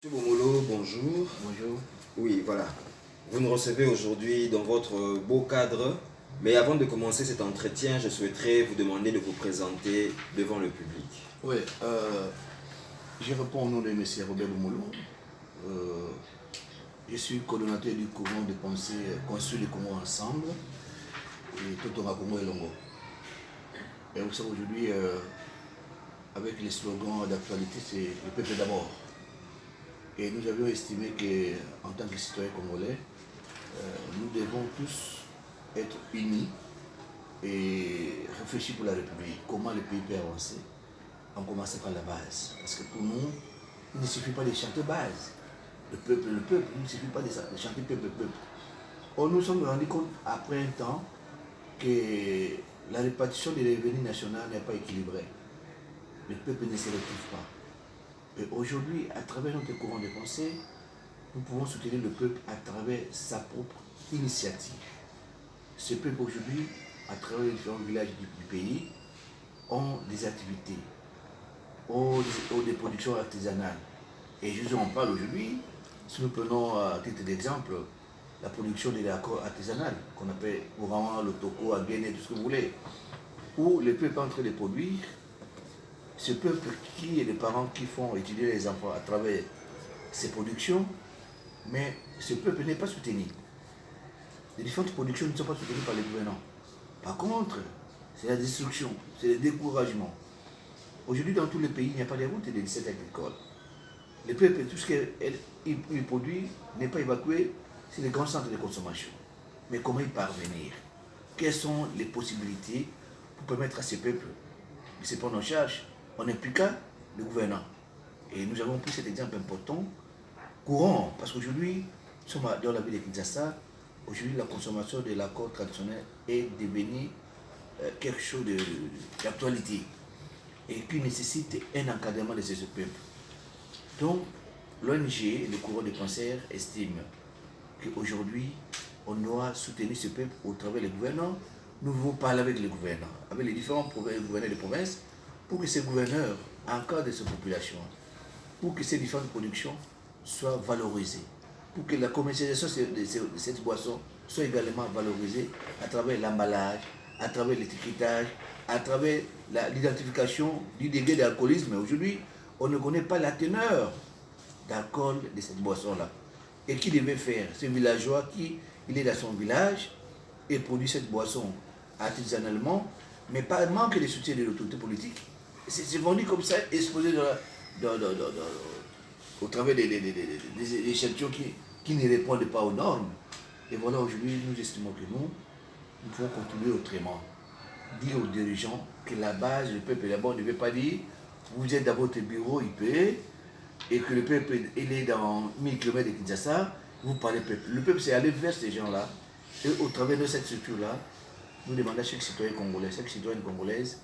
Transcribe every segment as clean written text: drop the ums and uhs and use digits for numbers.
Monsieur Bomolo, bonjour. Bonjour. Oui, voilà. Vous nous recevez aujourd'hui dans votre beau cadre. Mais avant de commencer cet entretien, je souhaiterais vous demander de vous présenter devant le public. Oui, je réponds au nom de M. Robert Boumolo. Je suis coordonnateur du courant de pensée Construire le Congo ensemble et Totonga Congo et Longo. Et vous savez aujourd'hui, avec les slogans d'actualité, c'est le peuple d'abord. Et nous avions estimé qu'en tant que citoyens congolais, nous devons tous être unis et réfléchir pour la République, comment le pays peut avancer, en commençant par la base. Parce que pour nous, il ne suffit pas de chanter base. Le peuple, il ne suffit pas de chanter peuple. Or, nous nous sommes rendus compte après un temps que la répartition des revenus nationaux n'est pas équilibrée. Le peuple ne se retrouve pas. Et aujourd'hui, à travers notre courant de pensée, nous pouvons soutenir le peuple à travers sa propre initiative. Ce peuple aujourd'hui, à travers les différents villages du pays, ont des activités, ont des productions artisanales. Et je vous en parle aujourd'hui, si nous prenons à titre d'exemple la production des accords artisanales, qu'on appelle couramment le toko, à Guinée, tout ce que vous voulez, où le peuple est en train de produire. Ce peuple qui est les parents qui font étudier les enfants à travers ces productions, mais ce peuple n'est pas soutenu. Les différentes productions ne sont pas soutenues par les gouvernants. Par contre, c'est la destruction, c'est le découragement. Aujourd'hui, dans tous les pays, il n'y a pas de routes et de recettes agricoles. Le peuple, tout ce qu'il produit n'est pas évacué sur les grands centres de consommation. Mais comment y parvenir? Quelles sont les possibilités pour permettre à ces peuples de se prendre en charge en impliquant le gouvernement? Et nous avons pris cet exemple important, courant, parce qu'aujourd'hui, nous sommes dans la ville de Kinshasa. Aujourd'hui, la consommation de l'accord traditionnel est devenue quelque chose d'actualité et qui nécessite un encadrement de ce peuple. Donc, l'ONG, le courant des cancers, estime qu'aujourd'hui, on doit soutenir ce peuple au travers des gouvernants. Nous devons parler avec les gouvernants, avec les différents gouverneurs de province, pour que ces gouverneurs encadrent ces populations, pour que ces différentes productions soient valorisées, pour que la commercialisation de cette boisson soit également valorisée à travers l'emballage, à travers l'étiquetage, à travers l'identification du degré d'alcoolisme. Aujourd'hui, on ne connaît pas la teneur d'alcool de cette boisson-là. Et qui devait faire? Ce villageois qui il est dans son village et produit cette boisson artisanalement, mais pas manque de soutien de l'autorité politique. C'est vendu comme ça, exposé au travers des échantillons qui ne répondent pas aux normes. Et voilà, aujourd'hui, nous estimons que nous pouvons continuer autrement. Dire aux dirigeants que la base, le peuple d'abord ne veut pas dire vous êtes dans votre bureau IP et que le peuple il est dans 1000 km de Kinshasa, vous parlez peuple. Le peuple, c'est aller vers ces gens-là et au travers de cette structure-là, nous demandons à chaque citoyen congolais, chaque citoyenne congolaise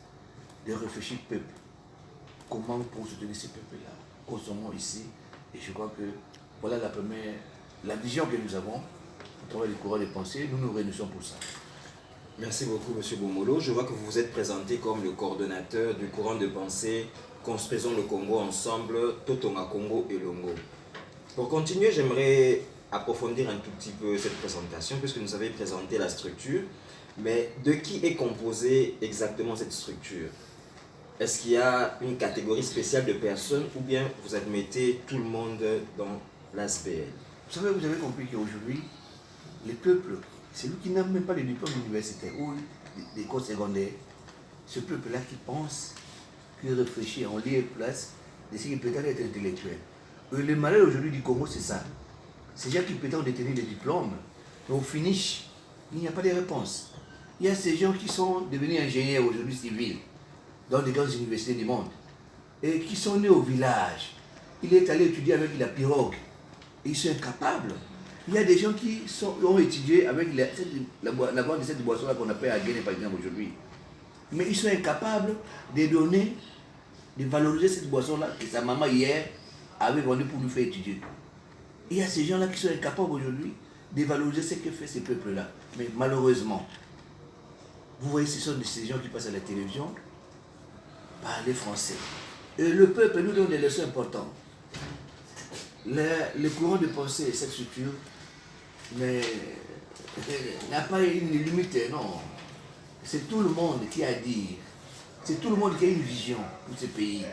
de réfléchir peuple. Comment nous pouvons soutenir ces peuples-là? Consommons ici. Et je crois que voilà la vision que nous avons au travers du courant des pensées. Nous nous réunissons pour ça. Merci beaucoup, Monsieur Bomolo. Je vois que vous vous êtes présenté comme le coordonnateur du courant de pensée Construisons le Congo ensemble, Totonga Congo et Longo. Pour continuer, j'aimerais approfondir un tout petit peu cette présentation, puisque nous avez présenté la structure. Mais de qui est composée exactement cette structure? Est-ce qu'il y a une catégorie spéciale de personnes ou bien vous admettez tout le monde dans l'ASPL? Vous savez, vous avez compris qu'aujourd'hui, les peuples, celui qui n'a même pas le diplôme universitaire ou d'école secondaire, ce peuple-là qui pense, qui réfléchit en lieu et place de ce qui peut être intellectuel. Le malheur aujourd'hui du Congo, c'est ça. Ces gens qui prétendent détenir des diplômes, mais au finish, il n'y a pas de réponse. Il y a ces gens qui sont devenus ingénieurs aujourd'hui civils, dans les grandes universités du monde, et qui sont nés au village. Il est allé étudier avec la pirogue, et ils sont incapables. Il y a des gens qui ont étudié avec la vente de cette boisson-là qu'on appelle à Guinée, par exemple, aujourd'hui. Mais ils sont incapables de donner, de valoriser cette boisson-là que sa maman hier avait vendue pour nous faire étudier. Il y a ces gens-là qui sont incapables aujourd'hui de valoriser ce que fait ces peuples-là. Mais malheureusement, vous voyez, ce sont ces gens qui passent à la télévision, parler français. Et le peuple nous donne des leçons importantes. Le courant de pensée de cette structure n'a pas une limite, non. C'est tout le monde qui a à dire. C'est tout le monde qui a une vision pour ce pays.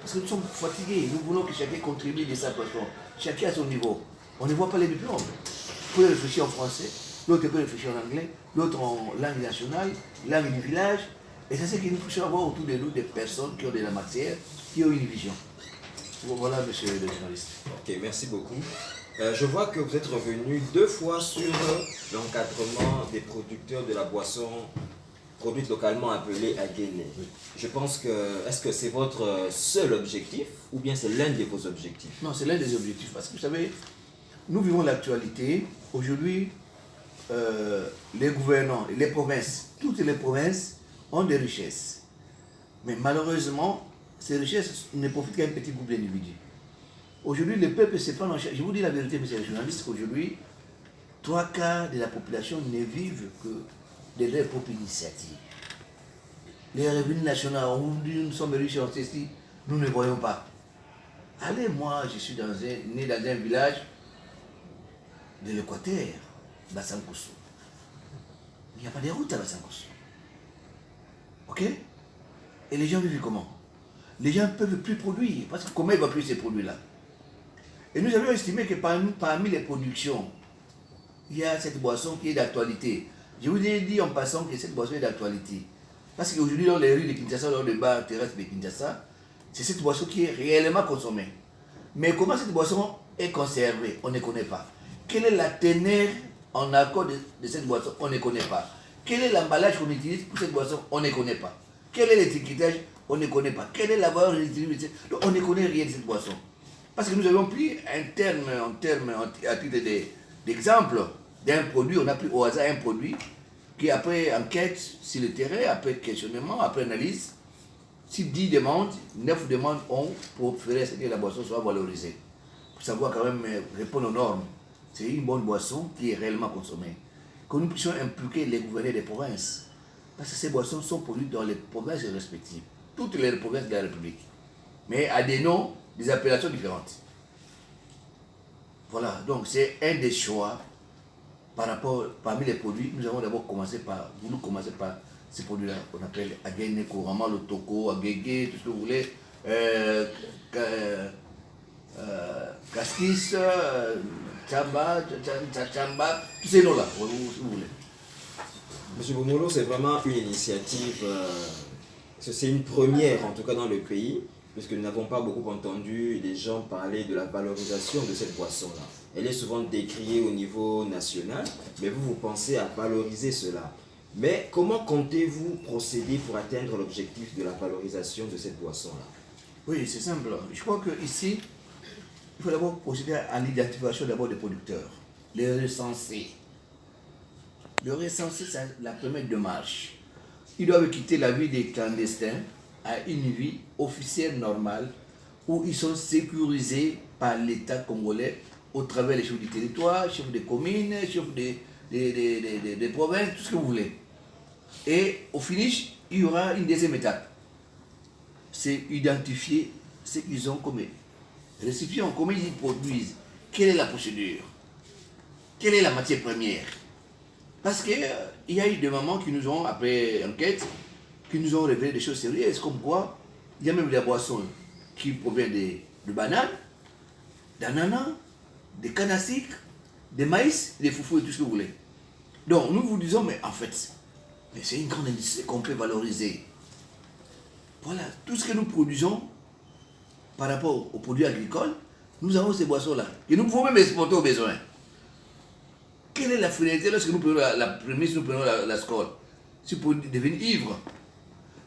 Parce que nous sommes fatigués, nous voulons que chacun contribue de sa façon. Chacun à son niveau. On ne voit pas les diplômes. Vous pouvez réfléchir en français, l'autre peut réfléchir en anglais, l'autre en langue nationale, langue du village. Et c'est ce que nous puissions avoir autour de nous des personnes qui ont de la matière, qui ont une vision. Voilà, monsieur le journaliste. Ok, merci beaucoup. Je vois que vous êtes revenu 2 fois sur l'encadrement des producteurs de la boisson produite localement appelée Aguene. Oui. Je pense que, est-ce que c'est votre seul objectif ou bien c'est l'un de vos objectifs? Non, c'est l'un des objectifs. Parce que vous savez, nous vivons l'actualité. Aujourd'hui, les gouvernants, les provinces, toutes les provinces ont des richesses. Mais malheureusement, ces richesses ne profitent qu'à un petit groupe d'individus. Aujourd'hui, le peuple se prend en charge. Je vous dis la vérité, monsieur le journaliste, qu'aujourd'hui, 3/4 de la population ne vivent que de leur propre initiative. Les revenus nationaux, on dit nous sommes riches en ceci, nous ne voyons pas. Allez, moi, je suis né dans un village de l'Équateur, Bassankosso. Il n'y a pas de route à Bassankosso. Ok? Et les gens vivent comment? Les gens ne peuvent plus produire, parce que comment ils vont plus ces produits-là? Et nous avions estimé que parmi les productions, il y a cette boisson qui est d'actualité. Je vous ai dit en passant que cette boisson est d'actualité. Parce qu'aujourd'hui, dans les rues de Kinshasa, dans les bars terrestres de Kinshasa, c'est cette boisson qui est réellement consommée. Mais comment cette boisson est conservée? On ne connaît pas. Quelle est la teneur en alcool de cette boisson? On ne connaît pas. Quel est l'emballage qu'on utilise pour cette boisson? On ne connaît pas. Quel est l'étiquetage? On ne connaît pas. Quelle est la valeur utilisée? On ne connaît rien de cette boisson. Parce que nous avons pris à titre d'exemple d'un produit, on a pris au hasard un produit qui après enquête sur le terrain, après questionnement, après analyse, si 10 demandes, 9 demandes ont pour faire que la boisson soit valorisée. Pour savoir quand même répondre aux normes. C'est une bonne boisson qui est réellement consommée. Que nous puissions impliquer les gouverneurs des provinces. Parce que ces boissons sont produites dans les provinces respectives. Toutes les provinces de la République. Mais à des noms, des appellations différentes. Voilà, donc c'est un des choix parmi les produits. Nous avons d'abord voulu commencer par ces produits-là qu'on appelle Aguene, couramment le toko, Agege, tout ce que vous voulez, Casquis, Chamba, tous ces noms-là, si vous voulez. Monsieur Bomolo, c'est vraiment une initiative, c'est une première en tout cas dans le pays, puisque nous n'avons pas beaucoup entendu les gens parler de la valorisation de cette boisson-là. Elle est souvent décriée au niveau national, mais vous pensez à valoriser cela. Mais comment comptez-vous procéder pour atteindre l'objectif de la valorisation de cette boisson-là? Oui, c'est simple. Je crois qu'ici, il faut d'abord procéder à l'identification d'abord des producteurs, les recenser. Le recenser, c'est la première démarche. Ils doivent quitter la vie des clandestins à une vie officielle normale où ils sont sécurisés par l'État congolais au travers des chefs du territoire, chefs des communes, chefs des provinces, tout ce que vous voulez. Et au finish, il y aura une deuxième étape. C'est identifier ce qu'ils ont comme récipient, comment ils produisent, quelle est la procédure, quelle est la matière première. Parce qu'il y a eu des mamans qui nous ont, après enquête, qui nous ont révélé des choses sérieuses, comme quoi il y a même des boissons qui proviennent de bananes, d'ananas, de canne à sucre, de maïs, de foufou et tout ce que vous voulez. Donc nous vous disons, mais en fait, c'est une grande industrie qu'on peut valoriser. Voilà, tout ce que nous produisons par rapport aux produits agricoles, nous avons ces boissons-là. Et nous pouvons même exporter aux besoins. Quelle est la finalité lorsque nous prenons la prémisse, nous prenons la score? C'est pour devenir ivre.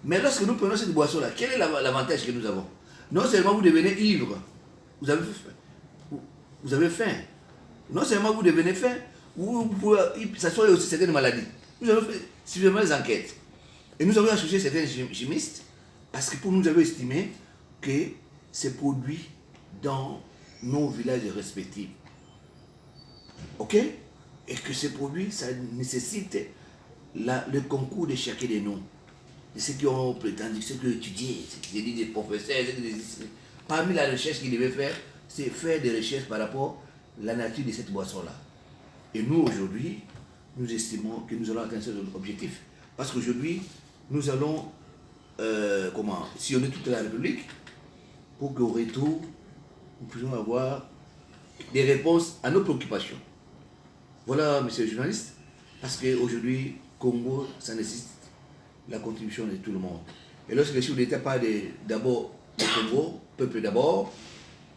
Mais lorsque nous prenons cette boisson-là, quel est l'avantage que nous avons? Non seulement vous devenez ivre, vous avez faim. Non seulement vous devenez faim, ça soit aussi certaines maladies. Nous avons fait suffisamment des enquêtes. Et nous avons associé certains chimistes parce que pour nous avons estimé que c'est produit dans nos villages respectifs. Ok? Et que ces produits, ça nécessite le concours de chacun de nous. De ceux qui ont prétendu, ceux qui ont étudié, ceux qui ont dit des professeurs, parmi la recherche qu'ils devaient faire c'est faire des recherches par rapport à la nature de cette boisson-là. Et nous, aujourd'hui, nous estimons que nous allons atteindre cet objectif. Parce qu'aujourd'hui, nous allons sillonner toute la République pour qu'au retour, nous puissions avoir des réponses à nos préoccupations. Voilà, monsieur le journaliste, parce qu'aujourd'hui, Congo, ça nécessite la contribution de tout le monde. Et lorsque les chefs d'État parlent d'abord du Congo, peuple d'abord,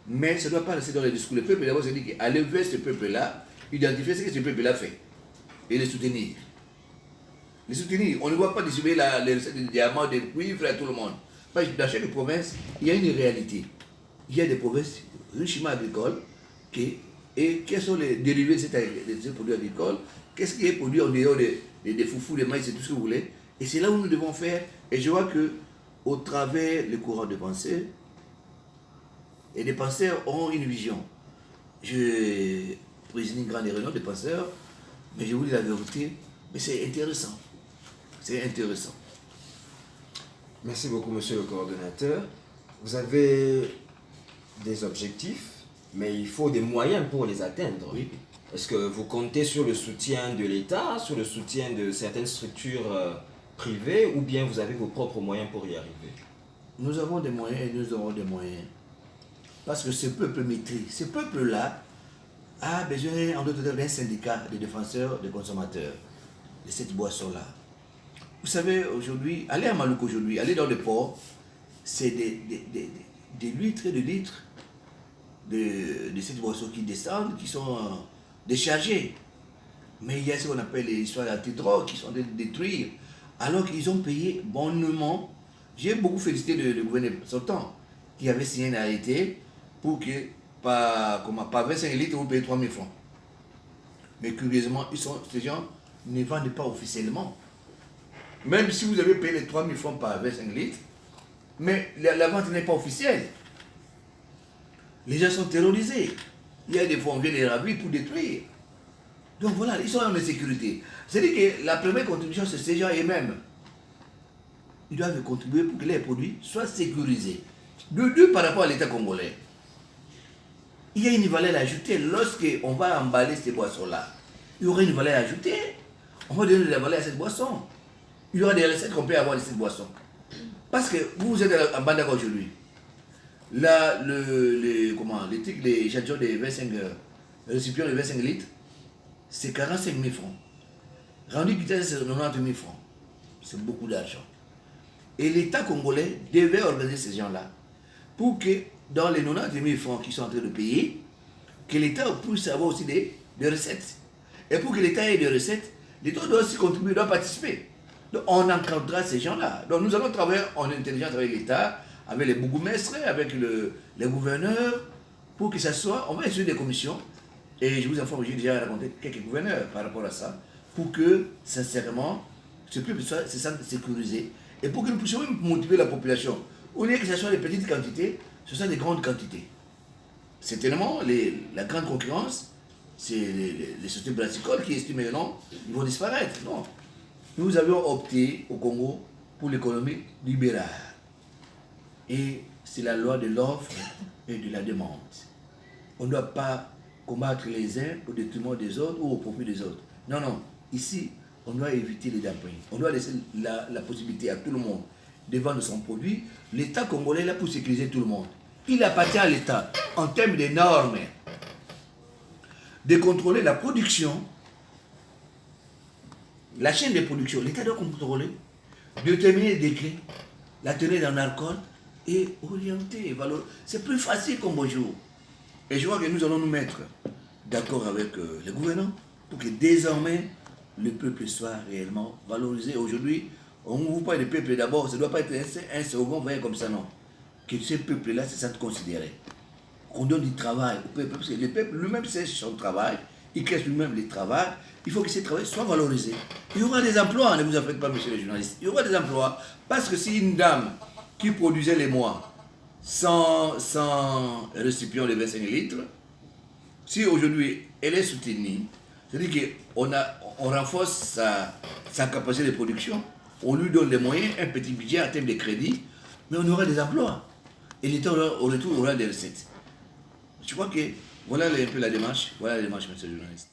mais ça ne doit pas rester dans les discours. Le peuple d'abord, c'est dire qu'aller vers ce peuple-là, identifier ce que ce peuple-là fait et les soutenir. Les soutenir, on ne voit pas distribuer les recettes de diamants, des cuivres à tout le monde. Dans chaque province, il y a une réalité. Il y a des provinces richement agricoles et quels sont les dérivés de ces produits agricoles, qu'est-ce qui est produit en dehors des foufous, des maïs et tout ce que vous voulez. Et c'est là où nous devons faire. Et je vois que au travers le courant de pensée, et les penseurs ont une vision. Je préside une grande réunion de penseurs, mais je vous dis la vérité, mais c'est intéressant. C'est intéressant. Merci beaucoup, monsieur le coordonnateur. Vous avez des objectifs, mais il faut des moyens pour les atteindre. Oui. Est-ce que vous comptez sur le soutien de l'État, sur le soutien de certaines structures privées, ou bien vous avez vos propres moyens pour y arriver? Nous avons des moyens et nous aurons des moyens. Parce que ce peuple maîtrise. Ce peuple-là a besoin, en d'autres termes, d'un syndicat de défenseurs des consommateurs de cette boisson-là. Vous savez, aujourd'hui, aller à Maluku aujourd'hui, aller dans le port, c'est des litres et des litres de cette boisson qui descendent, qui sont déchargés. Mais il y a ce qu'on appelle les histoires d'antidrogue qui sont détruites. Alors qu'ils ont payé bonnement. J'ai beaucoup félicité le gouvernement sortant qui avait signé un arrêté pour que par 25 litres, vous payez 3 000 francs. Mais curieusement, ces gens ne vendent pas officiellement. Même si vous avez payé les 3 000 francs par 25 litres, mais la vente n'est pas officielle. Les gens sont terrorisés. Il y a des fois, on vient les ravir pour détruire. Donc voilà, ils sont en insécurité. C'est-à-dire que la première contribution, c'est ces gens eux-mêmes. Ils doivent contribuer pour que les produits soient sécurisés. De deux, par rapport à l'État congolais. Il y a une valeur ajoutée. Lorsqu'on va emballer ces boissons-là, il y aura une valeur ajoutée. On va donner de la valeur à cette boisson. Il y aura des recettes qu'on peut avoir de cette boisson. Parce que vous êtes en Bandaka aujourd'hui. Là, les chachons de 25 récipients de 25 litres, c'est 45 000 francs. Rendu Kitaz, c'est 90 000 francs. C'est beaucoup d'argent. Et l'État congolais devait organiser ces gens-là pour que dans les 90 000 francs qu'ils sont en train de payer, que l'État puisse avoir aussi des recettes. Et pour que l'État ait des recettes, l'État doit aussi contribuer, doit participer. Donc on encadrera ces gens-là. Donc nous allons travailler en intelligence avec l'État, avec les bourgmestres, avec les gouverneurs, pour que ça soit, on va essayer des commissions. Et je vous informe, j'ai déjà raconté quelques gouverneurs par rapport à ça, pour que, sincèrement, ce peuple se sente sécurisé et pour que nous puissions même motiver la population. Au lieu que ce soit des petites quantités, ce soit des grandes quantités. C'est tellement la grande concurrence, c'est les sociétés brassicoles qui estiment que non, ils vont disparaître. Non. Nous avions opté au Congo pour l'économie libérale. Et c'est la loi de l'offre et de la demande. On ne doit pas combattre les uns au détriment des autres ou au profit des autres. Non, non. Ici, on doit éviter les dumpings. On doit laisser la possibilité à tout le monde de vendre son produit. L'État congolais est là pour sécuriser tout le monde. Il appartient à l'État, en termes de normes, de contrôler la production, la chaîne de production. L'État doit contrôler, déterminer les décrets, la tenue d'un alcool et orienter, valoriser. C'est plus facile comme bonjour. Et je vois que nous allons nous mettre d'accord avec les gouvernants pour que désormais le peuple soit réellement valorisé. Aujourd'hui, on ne vous parle du peuple d'abord, ça ne doit pas être un second voyant comme ça, non. Que ce peuple-là se sente considéré. Qu'on donne du travail au peuple, parce que le peuple lui-même sait son travail, il crée lui-même le travail, il faut que ce travail soit valorisé. Il y aura des emplois, ne vous en faites pas, monsieur le journaliste, il y aura des emplois, parce que si une dame qui produisait les mois 100 récipients de 25 litres, si aujourd'hui elle est soutenue, c'est-à-dire qu'on renforce sa capacité de production, on lui donne les moyens, un petit budget en termes de crédit, mais on aura des emplois. Et l'État au retour aura des recettes. Je crois que voilà un peu la démarche, monsieur le journaliste.